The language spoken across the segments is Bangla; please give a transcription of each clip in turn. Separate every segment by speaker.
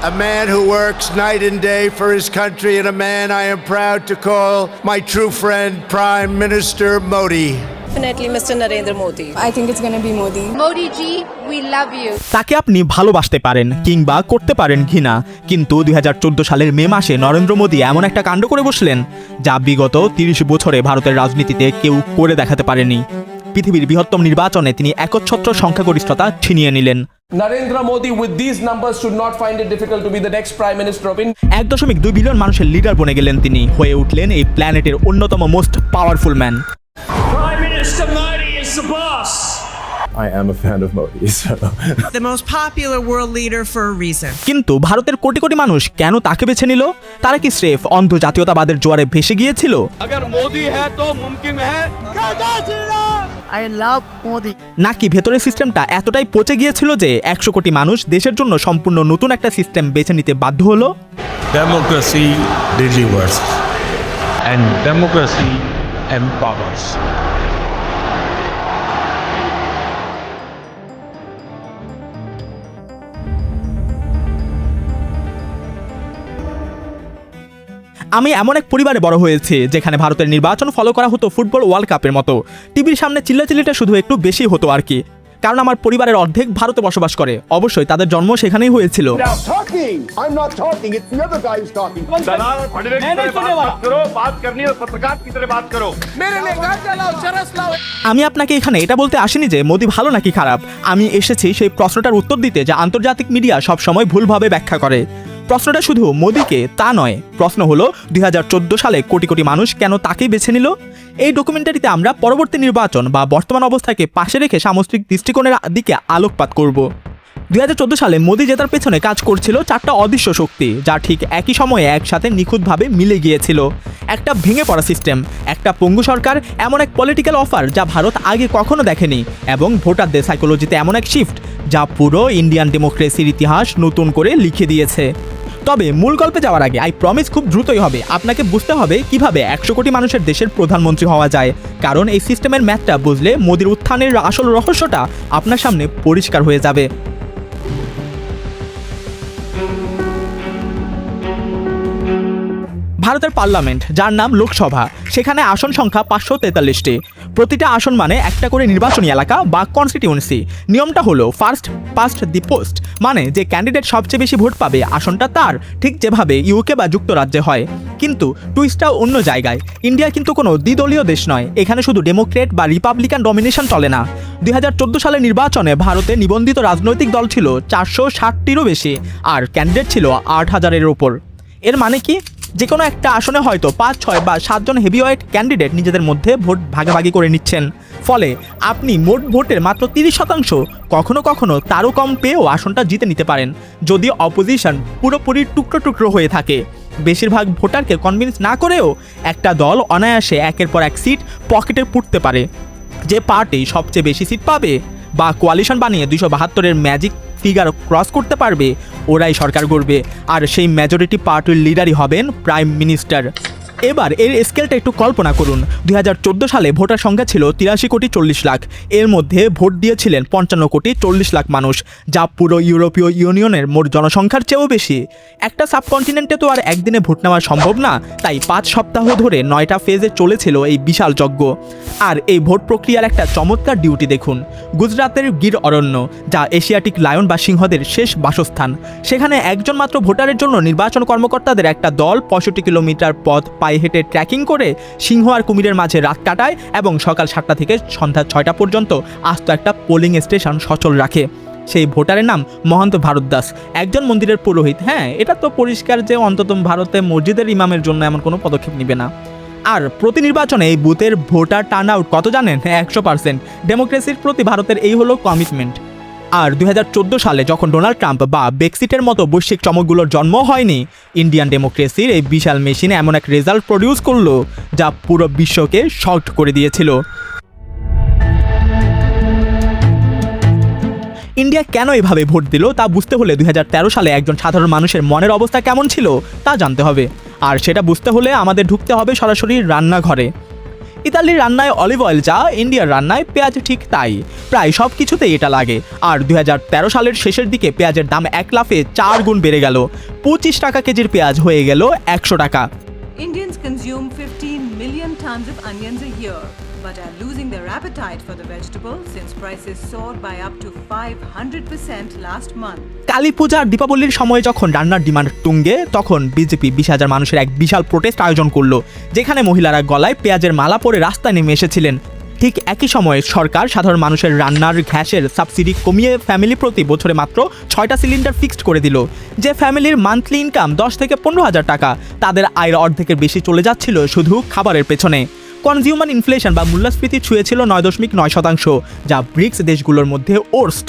Speaker 1: A man who works night and day for his country, and a man I am proud to call my true friend, Prime Minister Modi.
Speaker 2: Definitely Mr. Narendra Modi.
Speaker 3: I think it's gonna be Modi.
Speaker 4: Modi ji, we love you.
Speaker 5: তাকে আপনি ভালোবাসতে পারেন কিংবা করতে পারেন ঘৃণা, কিন্তু 2014 সালের মে মাসে নরেন্দ্র মোদী এমন একটা কাণ্ড করে বসলেন যা বিগত 30 বছরে ভারতের রাজনীতিতে কেউ করে দেখাতে পারেনি। পৃথিবীর বৃহত্তম নির্বাচনে তিনি একচ্ছত্র সংখ্যাগরিষ্ঠতা ছিনিয়ে নিলেন।
Speaker 6: Narendra Modi with these numbers should not find it difficult to be the next Prime Minister of India.
Speaker 5: 1.2 billion মানুষের লিডার বনে গেলেন তিনি, হয়ে উঠলেন এই প্ল্যানেটের অন্যতম most powerful man.
Speaker 7: Prime Minister Modi is the boss.
Speaker 8: I am a fan of Modi, so.
Speaker 9: The most popular world leader for a reason.
Speaker 5: কিন্তু ভারতের কোটি কোটি মানুষ কেন তাকে বেছে নিল? তারা কি স্রেফ অন্ধ জাতীয়তাবাদের জোয়ারে ভেসে গিয়েছিল?
Speaker 6: अगर मोदी है तो मुमकिन है।
Speaker 9: I love Modi.
Speaker 5: নাকি ভেতরের সিস্টেমটা এতটাই পচে গিয়েছিল যে 100 কোটি মানুষ দেশের জন্য সম্পূর্ণ নতুন একটা সিস্টেম বেছে নিতে বাধ্য হলো?
Speaker 7: Democracy delivers and democracy empowers.
Speaker 5: আমি এমন এক পরিবারে বড় হয়েছি যেখানে ভারতের নির্বাচন ফলো করা হতো ফুটবল ওয়ার্ল্ড কাপের মতো। টিভির সামনে চিল্লাচিল্লিটা শুধু একটু বেশি হতো আর কি, কারণ আমার পরিবারের অর্ধেক ভারতে বসবাস করে। অবশ্যই তাদের জন্ম সেখানেই হয়েছিল। আমি আপনাকে এখানে এটা বলতে আসিনি যে মোদি ভালো নাকি খারাপ। আমি এসেছি সেই প্রশ্নটার উত্তর দিতে যা আন্তর্জাতিক মিডিয়া সবসময় ভুলভাবে ব্যাখ্যা করে। প্রশ্নটা শুধু মোদিকে তা নয়, প্রশ্ন হলো 2014 সালে কোটি কোটি মানুষ কেন তাকেই বেছে নিল। এই ডকুমেন্টারিতে আমরা পরবর্তী নির্বাচন বা বর্তমান অবস্থাকে পাশে রেখে সামষ্টিক দৃষ্টিকোণের দিকে আলোকপাত করব। 2014 সালে মোদি জেতার পেছনে কাজ করছিল 4টা অদৃশ্য শক্তি, যা ঠিক একই সময়ে একসাথে নিখুঁতভাবে মিলে গিয়েছিল। একটা ভেঙে পড়া সিস্টেম, একটা পঙ্গু সরকার, এমন এক পলিটিক্যাল অফার যা ভারত আগে কখনো দেখেনি, এবং ভোটারদের সাইকোলজিতে এমন এক শিফট যা পুরো ইন্ডিয়ান ডেমোক্রেসির ইতিহাস নতুন করে লিখে দিয়েছে। তবে মূল গল্পে যাওয়ার আগে আই প্রমিস খুব দ্রুতই হবে, আপনাকে বুঝতে হবে কিভাবে 100 কোটি মানুষের দেশের প্রধানমন্ত্রী হওয়া যায়, কারণ এই সিস্টেমের ম্যাথটা বুঝলে মোদির উত্থানের আসল রহস্যটা আপনার সামনে পরিষ্কার হয়ে যাবে। ভারতের পার্লামেন্ট, যার নাম লোকসভা, সেখানে আসন সংখ্যা 543টি। প্রতিটা আসন মানে একটা করে নির্বাচনী এলাকা বা কনস্টিটিউয়েন্সি। নিয়মটা হলো ফার্স্ট পাস্ট দি পোস্ট, মানে যে ক্যান্ডিডেট সবচেয়ে বেশি ভোট পাবে আসনটা তার, ঠিক যেভাবে ইউকে বা যুক্তরাজ্যে হয়। কিন্তু টুইস্টটাও অন্য জায়গায়। ইন্ডিয়া কিন্তু কোনো দ্বিদলীয় দেশ নয়, এখানে শুধু ডেমোক্রেট বা রিপাবলিকান ডমিনেশন চলে না। 2014 সালের নির্বাচনে ভারতে নিবন্ধিত রাজনৈতিক দল ছিল 460টিরও বেশি, আর ক্যান্ডিডেট ছিল 8000-এর ওপর। এর মানে কি, যে কোনো একটা আসনে হয়তো 5, 6 বা 7 জন হেভিওয়েট ক্যান্ডিডেট নিজেদের মধ্যে ভোট ভাগাভাগি করে নিচ্ছেন। ফলে আপনি মোট ভোটের মাত্র 30%, কখনো কখনো তারও কম পেয়েও আসনটা জিতে নিতে পারেন, যদি অপোজিশন পুরোপুরি টুকরো টুকরো হয়ে থাকে। বেশিরভাগ ভোটারকে কনভিন্স না করেও একটা দল অনায়াসে একের পর এক সিট পকেটে পুঁততে পারে। যে পার্টি সবচেয়ে বেশি সিট পাবে বা কোয়ালিশন বানিয়ে 272-এর ম্যাজিক ফিগার ক্রস করতে পারবে, ওরাই সরকার গড়বে, আর সেই মেজরিটি পার্টির লিডারই হবেন প্রাইম মিনিস্টার। এবার এর স্কেলটা একটু কল্পনা করুন। 2014 সালে ভোটার সংখ্যা ছিল 83 কোটি 40 লাখ, এর মধ্যে ভোট দিয়েছিলেন 55 কোটি 40 লাখ মানুষ, যা পুরো ইউরোপীয় ইউনিয়নের মোট জনসংখ্যার চেয়েও বেশি। একটা সাবকন্টিনেন্টে তো আর একদিনে ভোট নেওয়া সম্ভব না, তাই 5 সপ্তাহ ধরে 9টা ফেজে চলেছিল এই বিশাল যজ্ঞ। আর এই ভোট প্রক্রিয়ার একটা চমৎকার ডিউটি দেখুন। গুজরাতের গির অরণ্য, যা এশিয়াটিক লায়ন বা সিংহদের শেষ বাসস্থান, সেখানে একজন মাত্র ভোটারের জন্য নির্বাচন কর্মকর্তাদের একটা দল 65 কিলোমিটার পথ পায়ে হেঁটে ট্র্যাকিং করে সিংহ আর কুমিরের মাঝে রাত কাটায় এবং সকাল 7টা থেকে সন্ধ্যা 6টা পর্যন্ত আস্ত একটা পোলিং স্টেশন সচল রাখে। সেই ভোটারের নাম মহন্ত ভারতদাস, একজন মন্দিরের পুরোহিত। হ্যাঁ, এটা তো পরিষ্কার যে অন্তত ভারতে মসজিদের ইমামের জন্য এমন কোনো পদক্ষেপ নেবে না। আর প্রতি নির্বাচনে এই বুথের ভোটার টার্ন আউট কত জানেন? 100%। ডেমোক্রেসির প্রতি ভারতের এই হলো কমিটমেন্ট। আর 2014 সালে যখন ডোনাল্ড ট্রাম্প বা ব্রেক্সিটের মতো বৈশ্বিক চমকগুলোর জন্ম হয়নি, ইন্ডিয়ান ডেমোক্রেসির এই বিশাল মেশিনে এমন এক রেজাল্ট প্রডিউস করলো যা পুরো বিশ্বকে শকড করে দিয়েছিল। ইন্ডিয়া কেন এভাবে ভোট দিল তা বুঝতে হলে 2013 সালে একজন সাধারণ মানুষের মনের অবস্থা কেমন ছিল তা জানতে হবে। আর সেটা বুঝতে হলে আমাদের ঢুকতে হবে সরাসরি রান্নাঘরে। ইতালির রান্নায় অলিভ অয়েল যা, ইন্ডিয়ার রান্নায় পেঁয়াজ ঠিক তাই। প্রায় সব কিছুতেই এটা লাগে। আর 2013 সালের শেষের দিকে পেঁয়াজের দাম এক লাফে 4 গুণ বেড়ে গেল। 25 টাকা কেজির পেঁয়াজ হয়ে গেল 100 টাকা।
Speaker 3: Indians consume 15 million tons of onions a year, but are losing their appetite for the vegetable since prices soared by up to 500% last month.
Speaker 5: Kali পূজা আর দীপাবলির সময় যখন রান্নার ডিমান্ড তুঙ্গে, তখন বিজেপি 20,000 মানুষের এক বিশাল প্রোটেস্ট আয়োজন করলো, যেখানে মহিলারা গলায় পেঁয়াজের মালা পরে রাস্তায় নেমে এসেছিলেন। ঠিক একই সময়ে সরকার সাধারণ মানুষের রান্নার গ্যাসের সাবসিডি কমিয়ে ফ্যামিলি প্রতি বছরে মাত্র 6টা সিলিন্ডার ফিক্সড করে দিল। যে ফ্যামিলির মান্থলি ইনকাম 10 থেকে 15,000 টাকা, তাদের আয়ের অর্ধেকের বেশি চলে যাচ্ছিল শুধু খাবারের পেছনে। কনজিউমার ইনফ্লেশন বা মূল্যস্ফীতি ছুঁয়েছিল 9.9%, যা ব্রিক্স দেশগুলোর মধ্যে ওর্স্ট।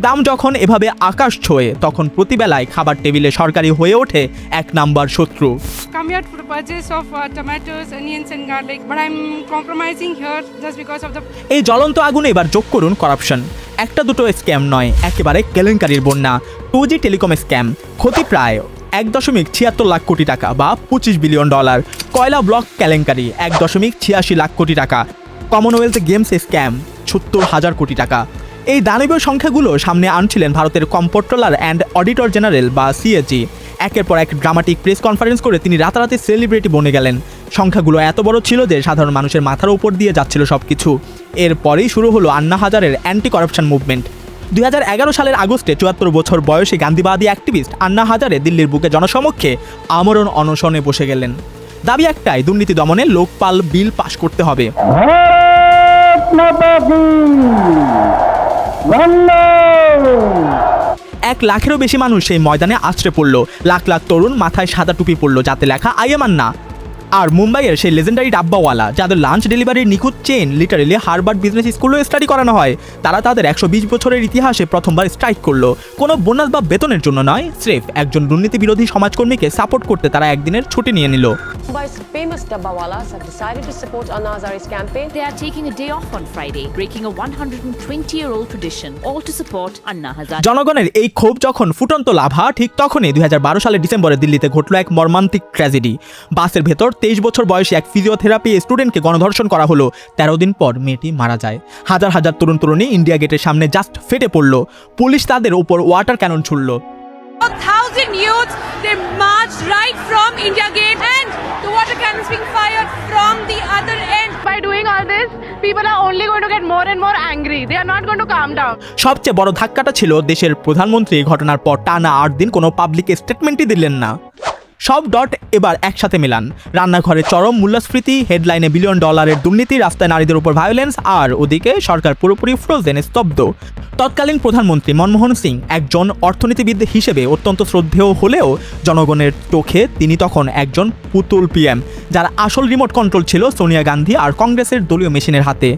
Speaker 5: দাম যখন এভাবে আকাশ ছোঁয়ে, তখন প্রতিবেলায় খাবার টেবিলে সরকারি হয়ে ওঠে 1 নাম্বার শত্রু।
Speaker 4: Come here for the purchase of tomatoes, onions and garlic, but I'm compromising here just because of the...
Speaker 5: এই জ্বলন্ত আগুনে এবার যোগ করুন করাপশন। একটা দুটো স্ক্যাম নয়, একেবারে কেলেঙ্কারির বন্যা। 2G টেলিকম স্ক্যাম, ক্ষতি প্রায় 1.76 লাখ কোটি টাকা বা $25 বিলিয়ন। কয়লা ব্লক কেলেঙ্কারি 1.86 লাখ কোটি টাকা। কমনওয়েলথ গেমস স্ক্যাম 70,000 কোটি টাকা। এই দানবীয় সংখ্যাগুলো সামনে আনছিলেন ভারতের কম্পট্রোলার অ্যান্ড অডিটর জেনারেল বা সিএজি। একের পর এক ড্রামাটিক প্রেস কনফারেন্স করে তিনি রাতারাতি সেলিব্রিটি বনে গেলেন। সংখ্যাগুলো এত বড় ছিল যে সাধারণ মানুষের মাথার উপর দিয়ে যাচ্ছিল সবকিছু। এরপরেই শুরু হলো আন্না হাজারের অ্যান্টি করাপশন মুভমেন্ট। 2011 সালের আগস্টে 74 বছর বয়সী গান্ধীবাদী অ্যাক্টিভিস্ট আন্না হাজারে দিল্লির বুকে জনসমক্ষে আমরণ অনশনে বসে গেলেন। দাবি একটাই, দুর্নীতি দমনে লোকপাল বিল পাশ করতে হবে। 1 লাখেরও বেশি মানুষ সেই ময়দানে আছড়ে পড়ল। লাখ লাখ তরুণ মাথায় সাদা টুপি পড়ল, যাতে লেখা আই এম আন্না। আর মুম্বাইয়ের সেই লেজেন্ডারি ডাব্বাওয়ালা, যাদের লাঞ্চ ডেলিভারির নিখুঁত চেইন লিটারেলি হার্ভার্ড বিজনেস স্কুলেও স্টাডি করানো হয়, তারা তাদের 120 বছরের ইতিহাসে প্রথমবার স্ট্রাইক করলো। কোনো বোনাস বা বেতনের জন্য নয়, স্রেফ একজন দুর্নীতি বিরোধী সমাজকর্মীকে সাপোর্ট করতে তারা একদিনের ছুটি নিয়ে নিল।
Speaker 2: Mumbai's famous dabbawalas have decided to support Anna Hazare's campaign.
Speaker 10: They are taking a day off on Friday, breaking a 120-year-old tradition, all to support Anna Hazare.
Speaker 5: জনগণের এই ক্ষোভ যখন ফুটন্ত লাভা, ঠিক তখনই 2012 সালের ডিসেম্বরে দিল্লিতে ঘটলো এক মর্মান্তিক ট্র্যাজেডি। বাসের ভেতর 23 বছর বয়সী এক ফিজিওথেরাপি স্টুডেন্টকে গণধর্ষণ করা হলো। 13 দিন পর মেয়েটি মারা যায়। হাজার হাজার তরুণ তরুণী ইন্ডিয়া গেটের সামনে জাস্ট ফেটে পড়ল। পুলিশ তাদের উপর water Canon ছুড়ল।
Speaker 4: 1,000 youths, they marched right from India Gate and the water cannons being fired from the other end. By doing all this, people are only going to get more and more angry. They are not going to calm down.
Speaker 5: সবচেয়ে বড় ধাক্কাটা ছিল দেশের প্রধানমন্ত্রী ঘটনার পর টানা 8 দিন কোনো পাবলিক স্টেটমেন্টই দিলেন না। সব ডট এবার একসাথে মেলান। রান্নাঘরে চরম মূল্যস্ফীতি, হেডলাইনে $1 বিলিয়ন দুর্নীতি, রাস্তায় নারীদের উপর ভায়োলেন্স, আর ওদিকে সরকার পুরোপুরি ফ্রোজেন, স্তব্ধ। তৎকালীন প্রধানমন্ত্রী মনমোহন সিং একজন অর্থনীতিবিদ হিসেবে অত্যন্ত শ্রদ্ধেয় হলেও জনগণের চোখে তিনি তখন একজন পুতুল পিএম, যার আসল রিমোট কন্ট্রোল ছিল সোনিয়া গান্ধী আর কংগ্রেসের দলীয় মেশিনের হাতে।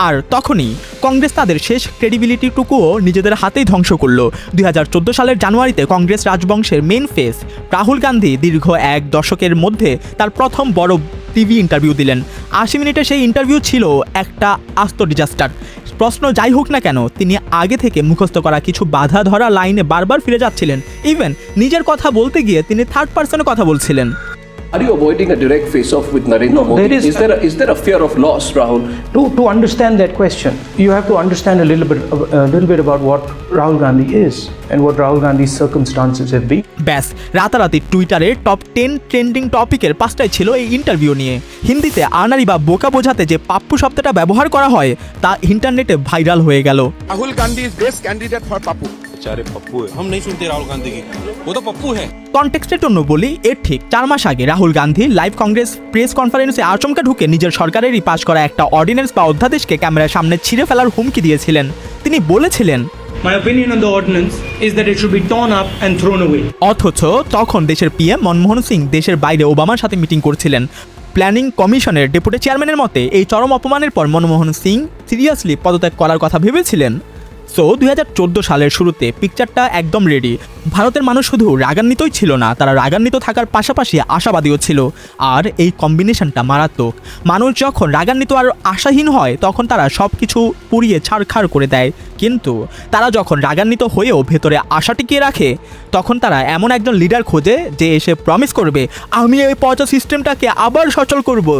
Speaker 5: আর তখনই কংগ্রেস তাদের শেষ ক্রেডিবিলিটিটুকুও নিজেদের হাতেই ধ্বংস করলো। 2014 সালের জানুয়ারিতে কংগ্রেস রাজবংশের মেইন ফেস রাহুল গান্ধী দীর্ঘ 1 দশকের মধ্যে তার প্রথম বড় টিভি ইন্টারভিউ দিলেন। 80 মিনিটের সেই ইন্টারভিউ ছিল একটা আস্ত ডিজাস্টার। প্রশ্ন যাই হোক না কেন, তিনি আগে থেকে মুখস্থ করা কিছু বাধা ধরা লাইনে বারবার ফিরে যাচ্ছিলেন। ইভেন নিজের কথা বলতে গিয়ে তিনি থার্ড পার্সনে কথা বলছিলেন।
Speaker 6: Are you avoiding a direct face-off with Narendra Modi? Is there a fear of loss, Rahul?
Speaker 11: To understand that question, you have to understand a little bit about what Rahul Gandhi is and what Rahul Gandhi's circumstances have been.
Speaker 5: ব্যাস, রাতারাতি টুইটারে টপ 10 ট্রেন্ডিং টপিকের 5টাই ছিল এই ইন্টারভিউ নিয়ে। হিন্দিতে আনারি বা বোকা বোঝাতে যে পাপ্পু শব্দটা ব্যবহার করা হয়, তা ইন্টারনেটে ভাইরাল হয়ে গেল।
Speaker 1: Rahul Gandhi is best candidate for Pappu.
Speaker 7: बेचारे पप्पू है, हम नहीं सुनते राहुल गांधी की, वो तो पप्पू है।
Speaker 5: কনটেক্সটের জন্য বলি, এর ঠিক 4 মাস আগে রাহুল গান্ধী লাইভ কংগ্রেস প্রেস কনফারেন্সে আচমকা ঢুকে নিজের সরকারেরই পাশ করা একটা অর্ডিন্যান্স বা অধ্যাদেশকে ক্যামেরার সামনে ছিঁড়ে ফেলার হুমকি দিয়েছিলেন। তিনি বলেছিলেন,
Speaker 11: My opinion on the ordinance is that it should be torn up and thrown away.
Speaker 5: অথচ তখন দেশের পিএম মনমোহন সিং দেশের বাইরে ওবামার সাথে মিটিং করছিলেন। প্ল্যানিং কমিশনের ডেপুটি চেয়ারম্যানের মতে এই চরম অপমানের পর মনমোহন সিং সিরিয়াসলি পদত্যাগ করার কথা ভেবেছিলেন। সো 2014 সালের শুরুতে পিকচারটা একদম রেডি। ভারতের মানুষ শুধু রাগান্বিতই ছিল না, তারা রাগান্বিত থাকার পাশাপাশি আশাবাদীও ছিল। আর এই কম্বিনেশনটা মারাত্মক। মানুষ যখন রাগান্বিত আর আশাহীন হয়, তখন তারা সব কিছু পুড়িয়ে ছাড়খাড় করে দেয়। কিন্তু তারা যখন রাগান্বিত হয়েও ভেতরে আশা টিকিয়ে রাখে, তখন তারা এমন একজন লিডার খোঁজে যে এসে প্রমিস করবে, আমি এই পচা সিস্টেমটাকে আবার সচল করব।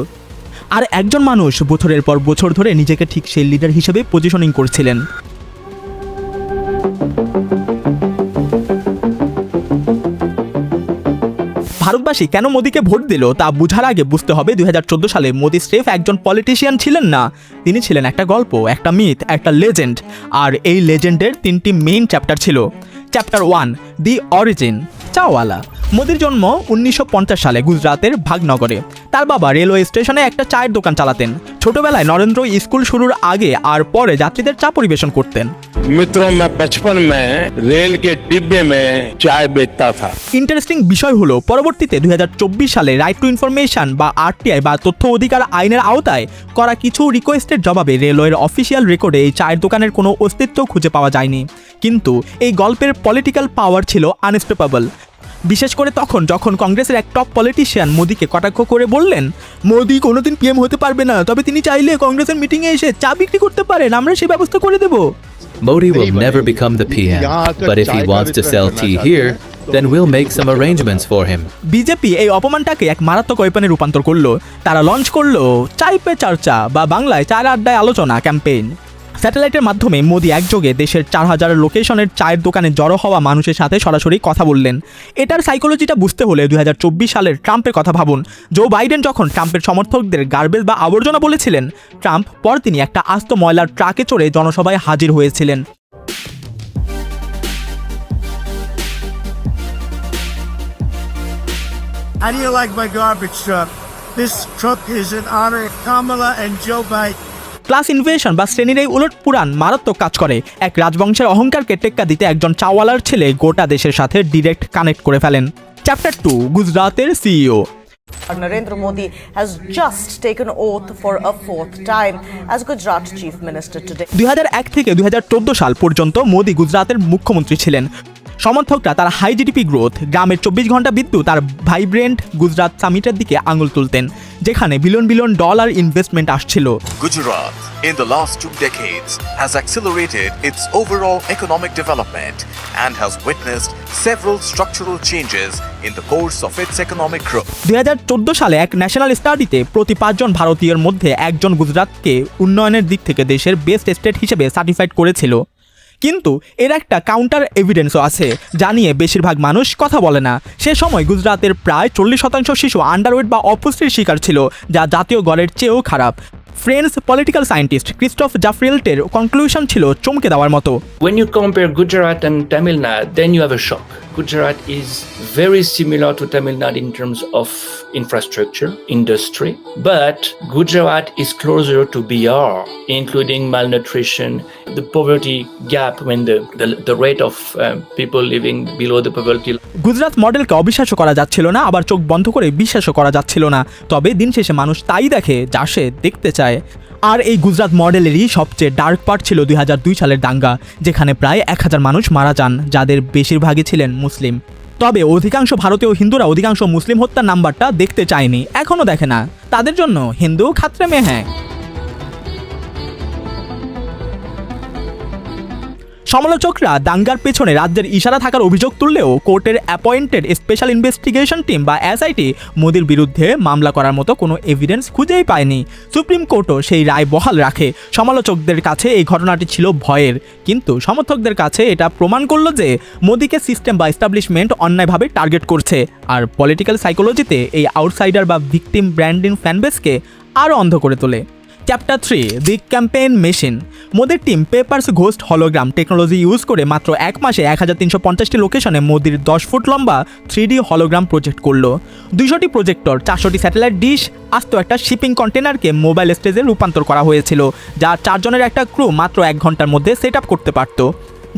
Speaker 5: আর একজন মানুষ বছরের পর বছর ধরে নিজেকে ঠিক সেই লিডার হিসেবে পজিশনিং করছিলেন। ভারতবাসী কেন মোদীকে ভোট দিল তা বোঝার আগে বুঝতে হবে 2014 সালে মোদী স্রেফ একজন পলিটিশিয়ান ছিলেন না, তিনি ছিলেন একটা গল্প, একটা মিথ, একটা লেজেন্ড। আর এই লেজেন্ডের 3টি মেইন চ্যাপ্টার ছিল। Chapter 1, the origin, chaiwala. মোদির জন্ম 1950 সালে গুজরাতের ভাগনগরে। তার বাবা রেলওয়ে স্টেশনে একটা চায়ের দোকান চালাতেন। ছোটবেলায় নরেন্দ্র স্কুল শুরুর আগে আর পরে যাত্রীদের চা পরিবেশন করতেন।
Speaker 1: मित्रों मैं बचपन में रेल के डिब्बे में चाय बेचता था।
Speaker 5: ইন্টারেস্টিং বিষয় হলো পরবর্তীতে 2024 সালে রাইট টু ইনফরমেশন বা আরটিআই বা তথ্য অধিকার আইনের আওতায় করা কিছু রিকোয়েস্টের জবাবে রেলওয়ের অফিসিয়াল রেকর্ডে এই চায়ের দোকানের কোনো অস্তিত্ব খুঁজে পাওয়া যায়নি। কিন্তু এই গল্পের পলিটিক্যাল পাওয়ার ছিল আনস্টপেবল, বিশেষ করে তখন যখন কংগ্রেসের এক টপ পলিটিশিয়ান মোদীকে কটাক্ষ করে বললেন, মোদী কোনোদিন পিএম হতে পারবে না, তবে তিনি চাইলে কংগ্রেসের মিটিংয়ে এসে চা বিক্রি করতে পারেন, আমরা সেই ব্যবস্থা করে দেব।
Speaker 12: Modi will never become the PM, but if he wants to sell tea here, then we'll make some arrangements for him.
Speaker 5: BJP এই অপমানটাকে এক মারাত্মক ওয়েপনে রূপান্তর করলো। তারা লঞ্চ করলো চাই পে চর্চা বা বাংলায় চায়ের আড্ডায় আলোচনা ক্যাম্পেইন। স্যাটেলাইটের মাধ্যমে মোদি একযোগে দেশের 4000 লোকেশনের চায়ের দোকানে জড়ো হওয়া মানুষের সাথে সরাসরি কথা বললেন। এটার সাইকোলজিটা বুঝতে হলে 2024 সালের ট্রাম্পের কথা ভাবুন। জো বাইডেন যখন ট্রাম্পের সমর্থকদের গার্বেজ বা আবর্জনা বলেছিলেন, ট্রাম্প পরদিনই একটা আস্ত ময়লার ট্রাকে চড়ে জনসভায় হাজির হয়েছিলেন।
Speaker 1: How do you like my garbage truck? This truck is in honor of Kamala and Joe Biden.
Speaker 5: Class invasion বা শ্রেণীর এই উলট পুরাণ মারাত্মক কাজ করে। এক রাজবংশের অহংকারকে টেক্কা দিতে একজন চাওয়ালার ছেলে গোটা দেশের সাথে ডিরেক্ট কানেক্ট করে ফেলেন। চ্যাপ্টার 2, গুজরাতের CEO.
Speaker 9: Narendra Modi has just taken oath for a 4th time as Gujarat Chief Minister today.
Speaker 5: 2001 থেকে 2014 সাল পর্যন্ত মোদি গুজরাতের মুখ্যমন্ত্রী ছিলেন। সমর্থকরা তার হাই জিডিপি গ্রোথ, গ্রামের 24 ঘন্টা বিদ্যুৎ আর ভাইব্রেন্ট গুজরাট সামিটের দিকে আঙুল তুলতেন, যেখানে বিলিয়ন বিলিয়ন ডলার ইনভেস্টমেন্ট আসছিল।
Speaker 13: Gujarat in the last 2 decades has accelerated its overall economic development and has witnessed several structural changes in the course of its economic growth.
Speaker 5: 2014 সালে এক ন্যাশনাল স্টাডিতে প্রতি 5 জন ভারতীয়ের মধ্যে একজন গুজরাটকে উন্নয়নের দিক থেকে দেশের বেস্ট স্টেট হিসেবে সার্টিফাইড করেছিল। কিন্তু এর একটা কাউন্টার এভিডেন্সও আছে, যা নিয়ে বেশিরভাগ মানুষ কথা বলে না। সে সময় গুজরাতের প্রায় 40% শিশু আন্ডারওয়েট বা অপুষ্টির শিকার ছিল, যা জাতীয় গড়ের চেয়েও খারাপ। ফ্রেঞ্চ পলিটিক্যাল সায়েন্টিস্ট ক্রিস্টোফ জাফরিয়েল্টের কনক্লুশন ছিল চমকে দেওয়ার মতো।
Speaker 14: When you compare Gujarat and Tamil Nadu, then you have a shock. Gujarat is very similar to Tamil Nadu in terms of infrastructure, industry, but Gujarat is closer to BR, including malnutrition, the poverty gap when the rate of people living below the poverty.
Speaker 5: Gujarat মডেলকে অবিশ্বাস্য করা যাচ্ছিল না, আবার চোখ বন্ধ করে বিশ্বাসও করা যাচ্ছিল না। তবে দিন শেষে মানুষ তাই দেখে যা সে দেখতে চায়। আর এই গুজরাট মডেলেরই সবচেয়ে ডার্ক পার্ট ছিল 2002 সালের দাঙ্গা, যেখানে প্রায় 1000 মানুষ মারা যান, যাদের বেশিরভাগই ছিলেন মুসলিম। তবে অধিকাংশ ভারতীয় হিন্দুরা অধিকাংশ মুসলিম হত্যার নাম্বারটা দেখতে চায়নি, এখনও দেখে না। তাদের জন্য হিন্দু খাতরে মে হ্যাঁ। সমালোচকরা দাঙ্গার পেছনে রাজ্যের ইশারা থাকার অভিযোগ তুললেও কোর্টের অ্যাপয়েন্টেড স্পেশাল ইনভেস্টিগেশন টিম বা এসআইটি মোদির বিরুদ্ধে মামলা করার মতো কোনো এভিডেন্স খুঁজেই পায়নি। সুপ্রিম কোর্টও সেই রায় বহাল রাখে। সমালোচকদের কাছে এই ঘটনাটি ছিল ভয়ের, কিন্তু সমর্থকদের কাছে এটা প্রমাণ করলো যে মোদিকে সিস্টেম বা এস্টাবলিশমেন্ট অন্যায়ভাবে টার্গেট করছে। আর পলিটিক্যাল সাইকোলজিতে এই আউটসাইডার বা ভিকটিম ব্র্যান্ডিং ফ্যানবেসকে আরও অন্ধ করে তোলে। চ্যাপ্টার 3, দি ক্যাম্পেইন মেশিন। মোদির team papers ghost hologram technology use করে মাত্র 1 মাসে 1350টি লোকেশনে মোদির 10 ফুট লম্বা 3D হলোগ্রাম প্রজেক্ট করলো। 200টি প্রজেক্টর, 400টি স্যাটেলাইট ডিশ, আস্ত একটা শিপিং কন্টেনারকে মোবাইল স্টেজে রূপান্তর করা হয়েছিল, যা 4 জনের একটা ক্রু মাত্র 1 ঘন্টার মধ্যে সেট আপ করতে পারত।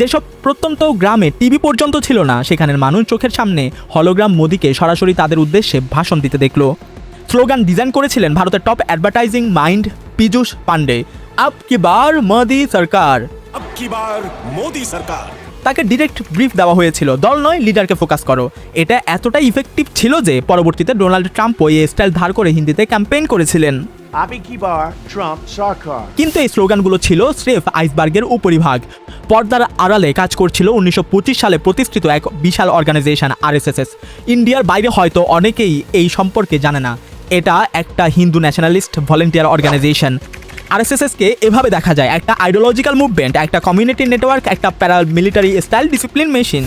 Speaker 5: যেসব প্রত্যন্ত গ্রামে টিভি পর্যন্ত ছিল না, সেখানের মানুষ চোখের সামনে হলোগ্রাম মোদিকে সরাসরি তাদের উদ্দেশ্যে ভাষণ দিতে দেখলো। স্লোগান ডিজাইন করেছিলেন ভারতের top advertising mind Piyush Pande, আব কি বার মোদি সরকার,
Speaker 15: আব কি বার মোদি সরকার।
Speaker 5: তাকে ডিরেক্ট ব্রিফ দেওয়া হয়েছিল, দল নয় লিডারকে ফোকাস করো। এটা এতটাই ইফেক্টিভ ছিল যে পরবর্তীতে ডোনাল্ড ট্রাম্প ওই স্টাইল ধার করে হিন্দিতে ক্যাম্পেইন করেছিলেন। কিন্তু এই স্লোগানগুলো ছিল স্রেফ আইসবার্গের উপরিভাগ। পর্দার আড়ালে কাজ করছিল 1925 সালে প্রতিষ্ঠিত এক বিশাল অর্গানাইজেশন RSS। ইন্ডিয়ার বাইরে হয়তো অনেকেই এই সম্পর্কে জানে না। এটা একটা হিন্দু ন্যাশনালিস্ট ভলেন্টিয়ার অর্গানাইজেশন। আরএসএসকে এভাবে দেখা যায় একটা আইডিওলজিক্যাল মুভমেন্ট, একটা কমিউনিটি নেটওয়ার্ক, একটা প্যারামিলিটারি স্টাইল ডিসিপ্লিন মেশিন।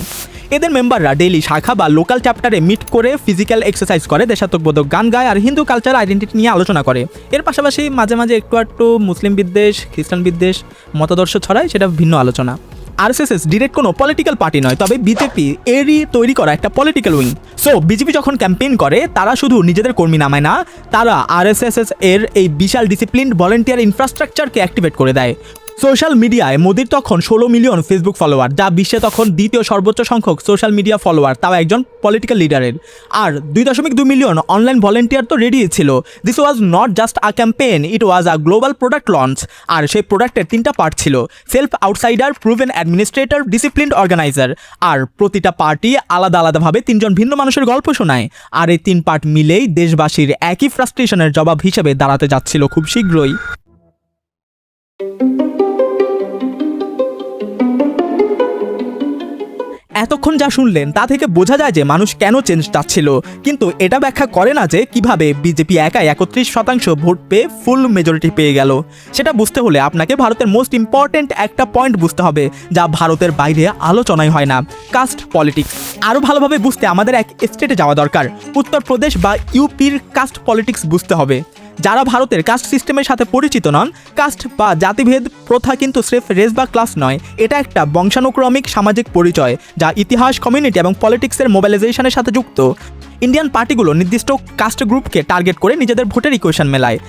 Speaker 5: এদের মেম্বাররা ডেইলি শাখা বা লোকাল চ্যাপ্টারে মিট করে ফিজিক্যাল এক্সারসাইজ করে, দেশাত্মবোধক গান গায় আর হিন্দু কালচার আইডেন্টিটি নিয়ে আলোচনা করে। এর পাশাপাশি মাঝে মাঝে একটু মুসলিম বিদ্বেষ, খ্রিস্টান বিদ্বেষ মতাদর্শ ছড়ায়, সেটা ভিন্ন আলোচনা। আরএসএস ডিরেক্ট কোনো পলিটিক্যাল পার্টি নয়, তবে বিজেপি এরই তৈরি করা একটা পলিটিক্যাল উইং। সো বিজেপি যখন ক্যাম্পেইন করে তারা শুধু নিজেদের কর্মী নামায় না, তারা আরএসএস এর এই বিশাল ডিসিপ্লিন ভলেন্টিয়ার ইনফ্রাস্ট্রাকচারকে অ্যাক্টিভেট করে দেয়। সোশ্যাল মিডিয়ায় মোদির তখন 16 মিলিয়ন ফেসবুক ফলোয়ার, যা বিশ্বে তখন দ্বিতীয় সর্বোচ্চ সংখ্যক সোশ্যাল মিডিয়া ফলোয়ার, তাও একজন পলিটিক্যাল লিডারের। আর 2.2 মিলিয়ন অনলাইন ভলেন্টিয়ার তো রেডি ছিল। This was not just a campaign, it was a global product launch. আর সেই প্রোডাক্টের 3টা পার্ট ছিল: self outsider, proven administrator, disciplined organiser. আর প্রতিটা পার্টি আলাদা আলাদাভাবে 3 জন ভিন্ন মানুষের গল্প শোনায়। আর এই 3 পার্ট মিলেই দেশবাসীর একই ফ্রাস্ট্রেশনের জবাব হিসেবে দাঁড়াতে যাচ্ছিল খুব শীঘ্রই। এতক্ষণ যা শুনলেন তা থেকে বোঝা যায় যে মানুষ কেন চেঞ্জ চাচ্ছিল, কিন্তু এটা ব্যাখ্যা করে না যে কিভাবে বিজেপি একাই 31% ভোট পেয়ে ফুল মেজরিটি পেয়ে গেল। সেটা বুঝতে হলে আপনাকে ভারতের মোস্ট ইম্পর্টেন্ট একটা পয়েন্ট বুঝতে হবে, যা ভারতের বাইরে আলোচনাই হয় না: কাস্ট পলিটিক্স। আরও ভালোভাবে বুঝতে আমাদের এক স্টেটে যাওয়া দরকার, উত্তরপ্রদেশ বা ইউপির কাস্ট পলিটিক্স বুঝতে হবে। যারা ভারতের কাস্ট সিস্টেমের সাথে পরিচিত নন, কাস্ট বা জাতিভেদ প্রথা কিন্তু স্রেফ রেস বা ক্লাস নয়, এটা একটা বংশানুক্রমিক সামাজিক পরিচয় যা ইতিহাস, কমিউনিটি এবং পলিটিক্সের মোবিলাইজেশনের সাথে যুক্ত। ইন্ডিয়ান পার্টিগুলো নির্দিষ্ট কাস্ট গ্রুপকে টার্গেট করে নিজেদের ভোটের ইকুয়েশন মেলায়।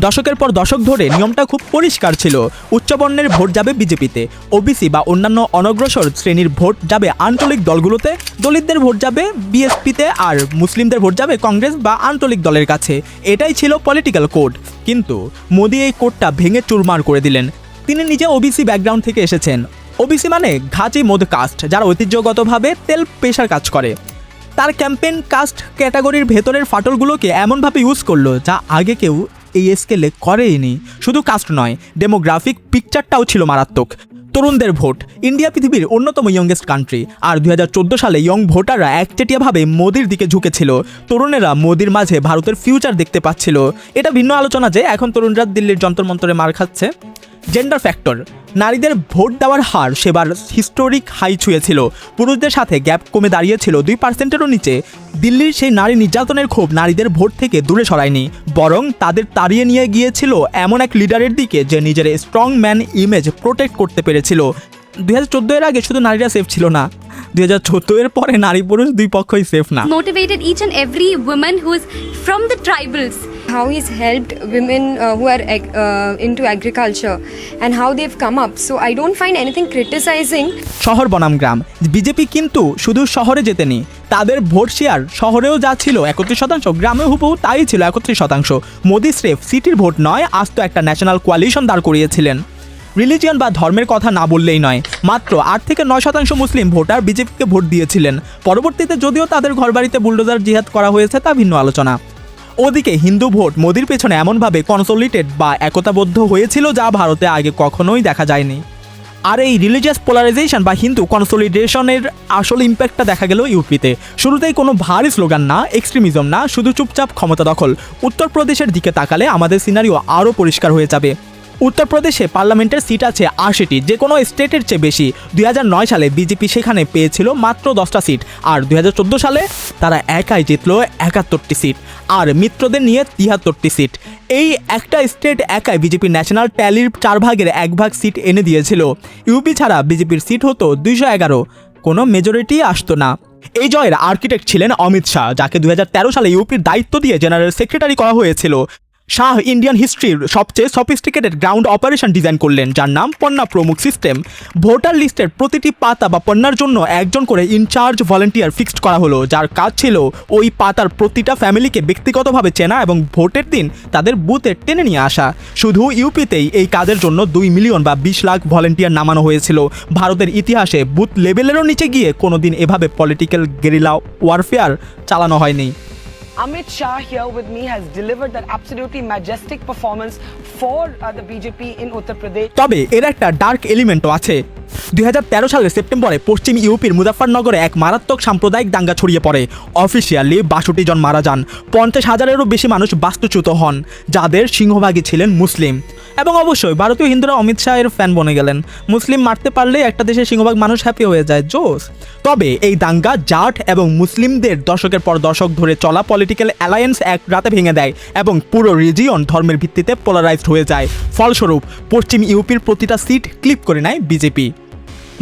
Speaker 5: দশকের পর দশক ধরে নিয়মটা খুব পরিষ্কার ছিল: উচ্চবর্ণের ভোট যাবে বিজেপিতে, ওবিসি বা অন্যান্য অনগ্রসর শ্রেণীর ভোট যাবে আঞ্চলিক দলগুলোতে, দলিতদের ভোট যাবে বিএসপিতে, আর মুসলিমদের ভোট যাবে কংগ্রেস বা আঞ্চলিক দলের কাছে। এটাই ছিল পলিটিক্যাল কোড। কিন্তু মোদি এই কোডটা ভেঙে চুরমার করে দিলেন। তিনি নিজে ওবিসি ব্যাকগ্রাউন্ড থেকে এসেছেন। ওবিসি মানে ঘাঁচি মদ কাস্ট, যারা ঐতিহ্যগতভাবে তেল পেশার কাজ করে। তার ক্যাম্পেইন কাস্ট ক্যাটাগরির ভেতরের ফাটলগুলোকে এমনভাবে ইউজ করলো যা আগে কেউ এই স্কেলে করেইনি। শুধু কাস্ট নয়, ডেমোগ্রাফিক পিকচারটাও ছিল মারাত্মক। তরুণদের ভোট। ইন্ডিয়া পৃথিবীর অন্যতম ইয়ংগেস্ট কান্ট্রি, আর 2014 সালে ইয়ং ভোটাররা একচেটিয়াভাবে মোদির দিকে ঝুঁকেছিল। তরুণেরা মোদির মাঝে ভারতের ফিউচার দেখতে পাচ্ছিল। এটা ভিন্ন আলোচনা যে এখন তরুণরা দিল্লির যন্তর মন্তরে মার খাচ্ছে। Gender factor. নারীদের ভোট দেওয়ার হার সেবার হিস্টোরিক হাই ছুঁয়েছিল। পুরুষদের সাথে গ্যাপ কমে দাঁড়িয়েছিল 2%-এরও নিচে। দিল্লির সেই নারী নির্যাতনের ক্ষোভ নারীদের ভোট থেকে দূরে সরায়নি, বরং তাদের তাড়িয়ে নিয়ে গিয়েছিল এমন এক লিডারের দিকে যে নিজের স্ট্রং ম্যান ইমেজ প্রোটেক্ট করতে পেরেছিল। 2014 এর আগে শুধু নারীরা সেফ ছিল না, 2014 এর পরে নারী পুরুষ দুই পক্ষই সেফ না।
Speaker 16: Motivated each and every woman who is from the tribals. How he's helped women who are into agriculture and how they've come up. So I don't find anything criticizing.
Speaker 5: শহর বনাম গ্রাম। বিজেপি কিন্তু শুধু শহরে জেতেনি, তাদের ভোট শেয়ার শহরেও যা ছিল 31%, গ্রামে হুবহু তাই ছিল 31%। মোদি স্রেফ সিটির ভোট নয়, আজ তো একটা ন্যাশনাল কোয়ালিশন দাঁড় করিয়েছিলেন। রিলিজিয়ন বা ধর্মের কথা না বললেই নয়, মাত্র 8 থেকে 9% মুসলিম ভোটার বিজেপিকে ভোট দিয়েছিলেন। পরবর্তীতে যদিও তাদের ঘরবাড়িতে বুলডোজার জিহাদ করা হয়েছে তা ভিন্ন আলোচনা। ওদিকে হিন্দু ভোট মোদির পেছনে এমনভাবে কনসোলিডেটেড বা একতাবদ্ধ হয়েছিল যা ভারতে আগে কখনোই দেখা যায়নি। আর এই রিলিজিয়াস পোলারাইজেশন বা হিন্দু কনসোলিডেশনের আসল ইম্প্যাক্টটা দেখা গেল ইউপিতে। শুরুতেই কোনো ভারী স্লোগান না, এক্সট্রিমিজম না, শুধু চুপচাপ ক্ষমতা দখল। উত্তরপ্রদেশের দিকে তাকালে আমাদের সিনারিও আরও পরিষ্কার হয়ে যাবে। উত্তরপ্রদেশে পার্লামেন্টের সিট আছে 80টি, যে কোনো স্টেটের চেয়ে বেশি। 2009 সালে বিজেপি সেখানে পেয়েছিল মাত্র 10টা সিট, আর 2014 সালে তারা একাই জিতল 71টি সিট, আর মিত্রদের নিয়ে 73টি সিট। এই একটা স্টেট একাই বিজেপির ন্যাশনাল ট্যালির 4 ভাগের 1 ভাগ সিট এনে দিয়েছিল। ইউপি ছাড়া বিজেপির সিট হতো 211, কোনো মেজরিটি আসতো না। এই জয়ের আর্কিটেক্ট ছিলেন অমিত শাহ, যাকে 2013 সালে ইউপির দায়িত্ব দিয়ে জেনারেল সেক্রেটারি করা হয়েছিল। শাহ ইন্ডিয়ান হিস্ট্রির সবচেয়ে সফিস্টিকেটেড গ্রাউন্ড অপারেশন ডিজাইন করলেন, যার নাম পন্না প্রমুখ সিস্টেম। ভোটার লিস্টের প্রতিটি পাতা বা পন্নার জন্য একজন করে ইনচার্জ ভলেন্টিয়ার ফিক্সড করা হলো, যার কাজ ছিল ওই পাতার প্রতিটা ফ্যামিলিকে ব্যক্তিগতভাবে চেনা এবং ভোটের দিন তাদের বুথে টেনে নিয়ে আসা। শুধু ইউপিতেই এই কাজের জন্য 2 মিলিয়ন বা 20 লাখ ভলেন্টিয়ার নামানো হয়েছিল। ভারতের ইতিহাসে বুথ লেভেলেরও নিচে গিয়ে কোনোদিন এভাবে পলিটিক্যাল গেরিলা ওয়ারফেয়ার চালানো হয়নি।
Speaker 17: Amit Shah here with me has delivered that absolutely majestic performance for the BJP in Uttar Pradesh.
Speaker 5: তবে এর একটা ডার্ক এলিমেন্টও আছে। 2013 সালের সেপ্টেম্বরে পশ্চিম ইউপির মুজাফফরনগরে এক মারাত্মক সাম্প্রদায়িক দাঙ্গা ছড়িয়ে পড়ে। অফিসিয়ালি 62 জন মারা যান, 50,000-এরও বেশি মানুষ বাস্তুচ্যুত হন, যাদের সিংহভাগই ছিলেন মুসলিম। এবং অবশ্যই ভারতীয় হিন্দুরা অমিত শাহের ফ্যান বনে গেলেন। মুসলিম মারতে পারলে একটা দেশের সিংহভাগ মানুষ হ্যাপি হয়ে যায়, জোস। তবে এই দাঙ্গা জাট এবং মুসলিমদের দশকের পর দশক ধরে চলা পলিটিক্যাল অ্যালায়েন্স এক রাতে ভেঙে দেয় এবং পুরো রিজিয়ন ধর্মের ভিত্তিতে পোলারাইজড হয়ে যায়। ফলস্বরূপ পশ্চিম ইউপির প্রতিটা সিট ক্লিপ করে নেয় বিজেপি।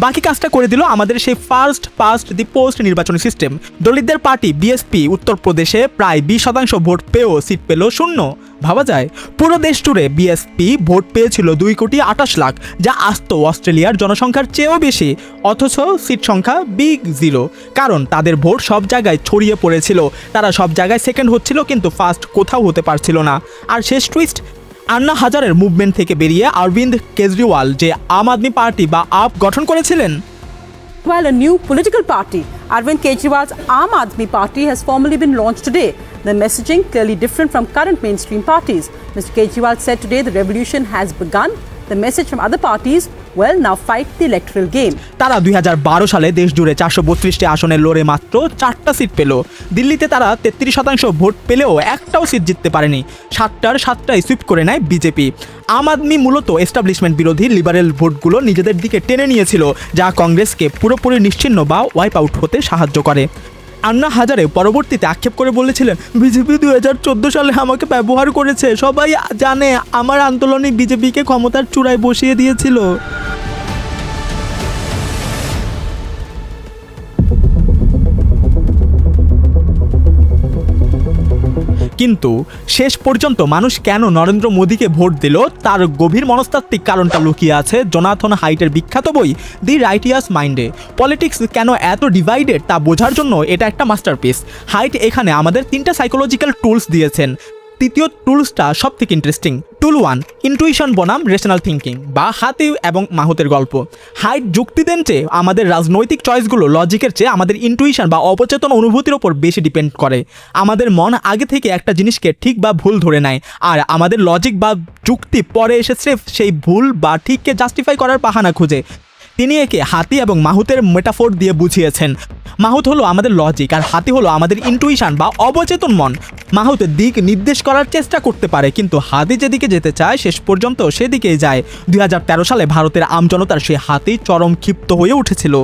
Speaker 5: বাকি কাজটা করে দিল আমাদের সেই ফার্স্ট পাস্ট দি পোস্ট নির্বাচনী সিস্টেম। দলিতদের পার্টি বিএসপি উত্তরপ্রদেশে প্রায় 20% ভোট পেয়েও সিট পেল 0। ভাবা যায়, পুরো দেশ জুড়ে বিএসপি ভোট পেয়েছিল 2,28,00,000, যা আসতো অস্ট্রেলিয়ার জনসংখ্যার চেয়েও বেশি, অথচ সিট সংখ্যা বিগ 0। কারণ তাদের ভোট সব জায়গায় ছড়িয়ে পড়েছিল, তারা সব জায়গায় সেকেন্ড হচ্ছিল কিন্তু ফার্স্ট কোথাও হতে পারছিল না। আর শেষ টুইস্ট, আন্না হাজারের মুভমেন্ট থেকে বেরিয়ে অরবিন্দ কেজরিওয়াল যে আম আদমি পার্টি বা আপ গঠন করেছিলেন।
Speaker 3: While a new political party, Arvind Kejriwal's Aam Aadmi Party has formally been launched today. The messaging clearly different from current mainstream parties. Mr. Kejriwal said today the revolution has begun. The message from other parties, well, now fight the electoral game.
Speaker 5: তারা 2012 সালে দেশ জুড়ে 432টি আসনে লড়ে মাত্র 4টা সিট পেল। দিল্লিতে তারা 33% ভোট পেলেও একটাও সিট জিততে পারেনি। 7টার 7টাই সুইপ করে নেয় বিজেপি। আম আদমি মূলত এস্টাবলিশমেন্ট বিরোধী লিবারেল ভোটগুলো নিজেদের দিকে টেনে নিয়েছিল, যা কংগ্রেসকে পুরোপুরি নিশ্চিহ্ন বা ওয়াইপ আউট হতে সাহায্য করে। আন্না হাজারে পরবর্তীতে আক্ষেপ করে বলেছিলেন, বিজেপি 2014 সালে আমাকে ব্যবহার করেছে, সবাই জানে আমার আন্দোলনই বিজেপিকে ক্ষমতার চূড়ায় বসিয়ে দিয়েছিল। কিন্তু শেষ পর্যন্ত মানুষ কেন নরেন্দ্র মোদীকে ভোট দিল তার গভীর মনস্তাত্ত্বিক কারণটা লুকিয়ে আছে জোনাথন হাইটের বিখ্যাত বই দি রাইটিয়াস মাইন্ডে। পলিটিক্স কেন এত ডিভাইডেড তা বোঝার জন্য এটা একটা মাস্টারপিস। হাইট এখানে আমাদের 3টা সাইকোলজিক্যাল টুলস দিয়েছেন। তৃতীয় টুলসটা সব থেকে ইন্টারেস্টিং। টুল 1, ইন্টুইশন বনাম রেশনাল থিঙ্কিং বা হাতি এবং মাহুতের গল্প। হাইট যুক্তি দেন যে আমাদের রাজনৈতিক চয়েসগুলো লজিকের চেয়ে আমাদের ইন্টুইশন বা অবচেতন অনুভূতির ওপর বেশি ডিপেন্ড করে। আমাদের মন আগে থেকে একটা জিনিসকে ঠিক বা ভুল ধরে নেয়, আর আমাদের লজিক বা যুক্তি পরে এসে স্রেফ সেই ভুল বা ঠিককে জাস্টিফাই করার বাহানা খুঁজে। তিনি একে হাতি এবং মাহুতের মেটাফোর দিয়ে বুঝিয়েছেন। মাহুত হলো আমাদের লজিক আর হাতি হলো আমাদের ইন্টুইশন বা অবচেতন মন। মাহুত দিক নির্দেশ করার চেষ্টা করতে পারে, কিন্তু হাতি যেদিকে যেতে চায় শেষ পর্যন্ত সেদিকেই যায়। 2013 সালে ভারতের আমজনতার সেই হাতি চরম ক্ষিপ্ত হয়ে উঠেছিল।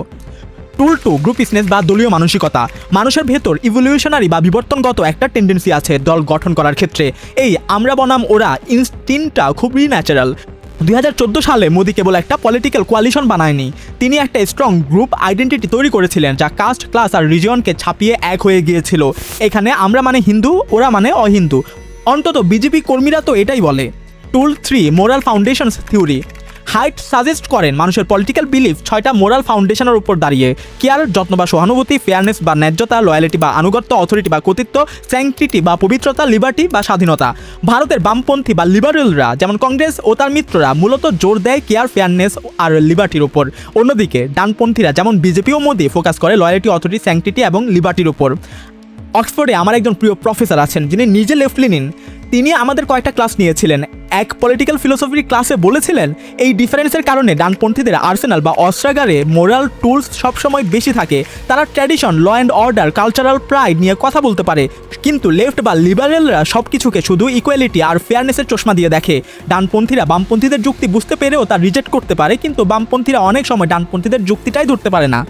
Speaker 5: টুল 2, গ্রুপিসনেস বা দলীয় মানসিকতা। মানুষের ভেতর ইভলিউশনারি বা বিবর্তনগত একটা টেন্ডেন্সি আছে দল গঠন করার ক্ষেত্রে। এই আমরা বনাম ওরা ইনস্টিংক্টটা খুবই ন্যাচারাল। 2014 সালে মোদি কেবল একটা পলিটিক্যাল কোয়ালিশন বানায়নি, তিনি একটা স্ট্রং গ্রুপ আইডেন্টিটি তৈরি করেছিলেন যা কাস্ট, ক্লাস আর রিজিয়নকে ছাপিয়ে এক হয়ে গিয়েছিল। এখানে আমরা মানে হিন্দু, ওরা মানে অহিন্দু, অন্তত বিজেপি কর্মীরা তো এটাই বলে। টুল 3, moral foundations theory. Height suggest করেন মানুষের পলিটিক্যাল বিলিফ 6টা মোরাল ফাউন্ডেশনের উপর দাঁড়িয়ে: কেয়ার, যত্ন বা সহানুভূতি, ফেয়ারনেস বা ন্যায্যতা, লয়ালিটি বা আনুগত্য, অথরিটি বা কর্তৃত্ব, স্যাংক্টিটি বা পবিত্রতা, লিবার্টি বা স্বাধীনতা। ভারতের বামপন্থী বা লিবারেলরা যেমন কংগ্রেস ও তার মিত্ররা মূলত জোর দেয় কেয়ার, ফেয়ারনেস আর লিবার্টির উপর। অন্যদিকে ডানপন্থীরা যেমন বিজেপি ও মোদি ফোকাস করে লয়ালিটি, অথরিটি, স্যাংক্টিটি এবং লিবার্টির উপর। অক্সফোর্ডে আমার একজন প্রিয় প্রফেসর আছেন যিনি নিজে লেফট লিনিন। তিনি আমাদের কয়েকটা ক্লাস নিয়েছিলেন। এক পলিটিক্যাল ফিলোসফির ক্লাসে বলেছিলেন, এই ডিফারেন্সের কারণে ডানপন্থীদের আর্সেনাল বা অস্ত্রাগারে মোরাল টুলস সবসময় বেশি থাকে। তারা tradition, law and order, cultural pride নিয়ে কথা বলতে পারে, কিন্তু লেফট বা লিবারেলরা সব কিছুকে শুধু ইকুয়ালিটি আর ফেয়ারনেসের চশমা দিয়ে দেখে। ডানপন্থীরা বামপন্থীদের যুক্তি বুঝতে পেরেও তা রিজেক্ট করতে পারে, কিন্তু বামপন্থীরা অনেক সময় ডানপন্থীদের যুক্তিটাই ধরতে পারে না।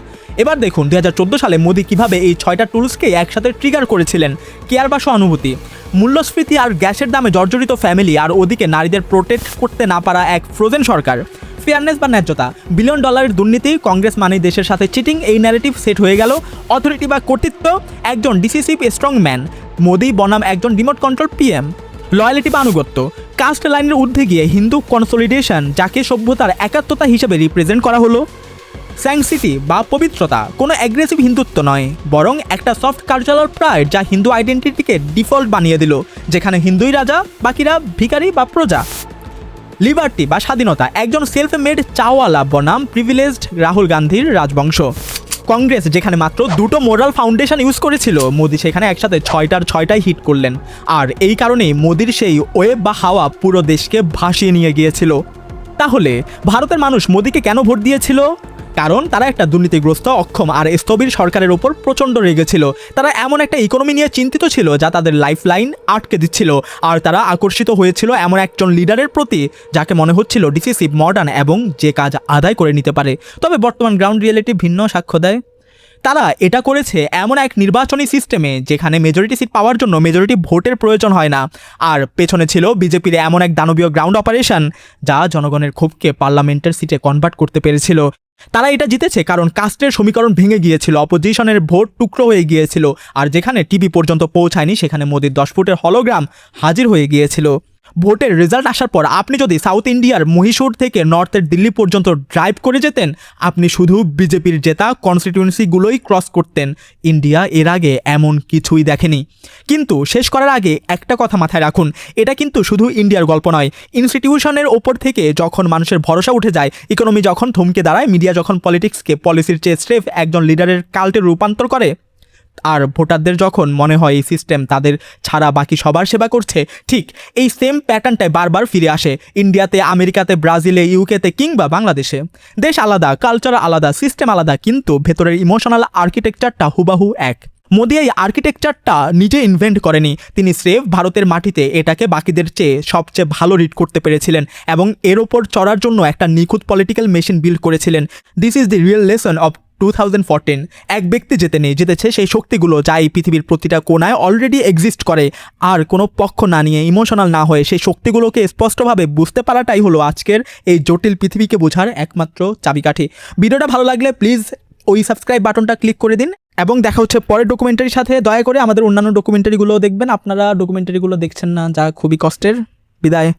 Speaker 5: এবার দেখুন 2014 সালে মোদি কিভাবে এই 6টা টুলসকে একসাথে ট্রিগার করেছিলেন। কেয়ার বা সহানুভূতি, মূল্যস্ফীতি আর গ্যাসের দামে জর্জরিত ফ্যামিলি আর ওদিকে নারীদের প্রোটেক্ট করতে না পারা এক ফ্রোজেন সরকার। ফেয়ারনেস বা ন্যায্যতা, $1 বিলিয়ন দুর্নীতি, কংগ্রেস মানেই দেশের সাথে চিটিং, এই ন্যারেটিভ সেট হয়ে গেল। অথরিটি বা কর্তৃত্ব, একজন ডিসিসিভ স্ট্রং ম্যান, মোদি বনাম একজন রিমোট কন্ট্রোল পিএম। লয়ালিটি বা আনুগত্য, কাস্ট লাইনের ঊর্ধ্বে গিয়ে হিন্দু কনসলিডেশন, যাকে সভ্যতার একাত্মতা হিসেবে রিপ্রেজেন্ট করা হলো। স্যাংসিটি বা পবিত্রতা, কোনো অ্যাগ্রেসিভ হিন্দুত্ব নয়, বরং একটা সফট কালচারাল প্রাইড যা হিন্দু আইডেন্টিটিকে ডিফল্ট বানিয়ে দিল, যেখানে হিন্দুই রাজা, বাকিরা ভিখারি বা প্রজা। লিবার্টি বা স্বাধীনতা, একজন সেলফ মেড চাওয়ালা বনাম প্রিভিলেজড রাহুল গান্ধীর রাজবংশ। কংগ্রেস যেখানে মাত্র 2টো মোরাল ফাউন্ডেশন ইউজ করেছিল, মোদি সেখানে একসাথে 6টাই হিট করলেন। আর এই কারণেই মোদির সেই ওয়েব বা হাওয়া পুরো দেশকে ভাসিয়ে নিয়ে গিয়েছিল। তাহলে ভারতের মানুষ মোদিকে কেন ভোট দিয়েছিল? কারণ তারা একটা দুর্নীতিগ্রস্ত, অক্ষম আর স্থবির সরকারের ওপর প্রচণ্ড রেগেছিল। তারা এমন একটা ইকোনমি নিয়ে চিন্তিত ছিল যা তাদের লাইফ লাইন আটকে দিচ্ছিল। আর তারা আকর্ষিত হয়েছিল এমন একজন লিডারের প্রতি যাকে মনে হচ্ছিল ডিসিসিভ, মডার্ন এবং যে কাজ আদায় করে নিতে পারে। তবে বর্তমান গ্রাউন্ড রিয়েলিটি ভিন্ন সাক্ষ্য দেয়। তারা এটা করেছে এমন এক নির্বাচনী সিস্টেমে যেখানে মেজরিটি সিট পাওয়ার জন্য মেজরিটি ভোটের প্রয়োজন হয় না। আর পেছনে ছিল বিজেপির এমন এক দানবীয় গ্রাউন্ড অপারেশন যা জনগণের ক্ষোভকে পার্লামেন্টের সিটে কনভার্ট করতে পেরেছিল। তারা এটা জিতেছে কারণ কাস্টের সমীকরণ ভেঙে গিয়েছিল, অপোজিশনের ভোট টুকরো হয়ে গিয়েছিল, আর যেখানে টিভি পর্যন্ত পৌঁছায়নি সেখানে মোদির 10 ফুটের হলোগ্রাম হাজির হয়ে গিয়েছিল। ভোটের রেজাল্ট আসার পর আপনি যদি সাউথ ইন্ডিয়ার মহীশূর থেকে নর্থের দিল্লি পর্যন্ত ড্রাইভ করে যেতেন, আপনি শুধু বিজেপির জেতা কনস্টিটিউয়েন্সিগুলোই ক্রস করতেন। ইন্ডিয়া এর আগে এমন কিছুই দেখেনি। কিন্তু শেষ করার আগে একটা কথা মাথায় রাখুন, এটা কিন্তু শুধু ইন্ডিয়ার গল্প নয়। ইনস্টিটিউশনের ওপর থেকে যখন মানুষের ভরসা উঠে যায়, ইকোনমি যখন থমকে দাঁড়ায়, মিডিয়া যখন পলিটিক্সকে পলিসির চেয়ে স্রেফ একজন লিডারের কাল্টে রূপান্তর করে, আর ভোটারদের যখন মনে হয় এই সিস্টেম তাদের ছাড়া বাকি সবার সেবা করছে, ঠিক এই সেম প্যাটার্নটাই বারবার ফিরে আসে ইন্ডিয়াতে, আমেরিকাতে, ব্রাজিলে, ইউকেতে কিংবা বাংলাদেশে। দেশ আলাদা, কালচার আলাদা, সিস্টেম আলাদা, কিন্তু ভেতরের ইমোশনাল আর্কিটেকচারটা হুবাহু এক। মোদি এই আর্কিটেকচারটা নিজে ইনভেন্ট করেনি, তিনি স্রেফ ভারতের মাটিতে এটাকে বাকিদের চেয়ে সবচেয়ে ভালো রিড করতে পেরেছিলেন এবং এর ওপর চড়ার জন্য একটা নিখুঁত পলিটিক্যাল মেশিন বিল্ড করেছিলেন। This is the real lesson of 2014। এক ব্যক্তি জিতেছে সেই শক্তিগুলো যা এই পৃথিবীর প্রতিটা কোনায় অলরেডি এক্সিস্ট করে। আর কোনো পক্ষ না নিয়ে, ইমোশনাল না হয়ে সেই শক্তিগুলোকে স্পষ্টভাবে বুঝতে পারাটাই হলো আজকের এই জটিল পৃথিবীকে বোঝার একমাত্র চাবিকাঠি। ভিডিওটা ভালো লাগলে প্লিজ ওই সাবস্ক্রাইব বাটনটা ক্লিক করে দিন এবং দেখা হচ্ছে পরের ডকুমেন্টারির সাথে। দয়া করে আমাদের অন্যান্য ডকুমেন্টারিগুলোও দেখবেন। আপনারা ডকুমেন্টারিগুলো দেখছেন না, যা খুবই কষ্টের। বিদায়।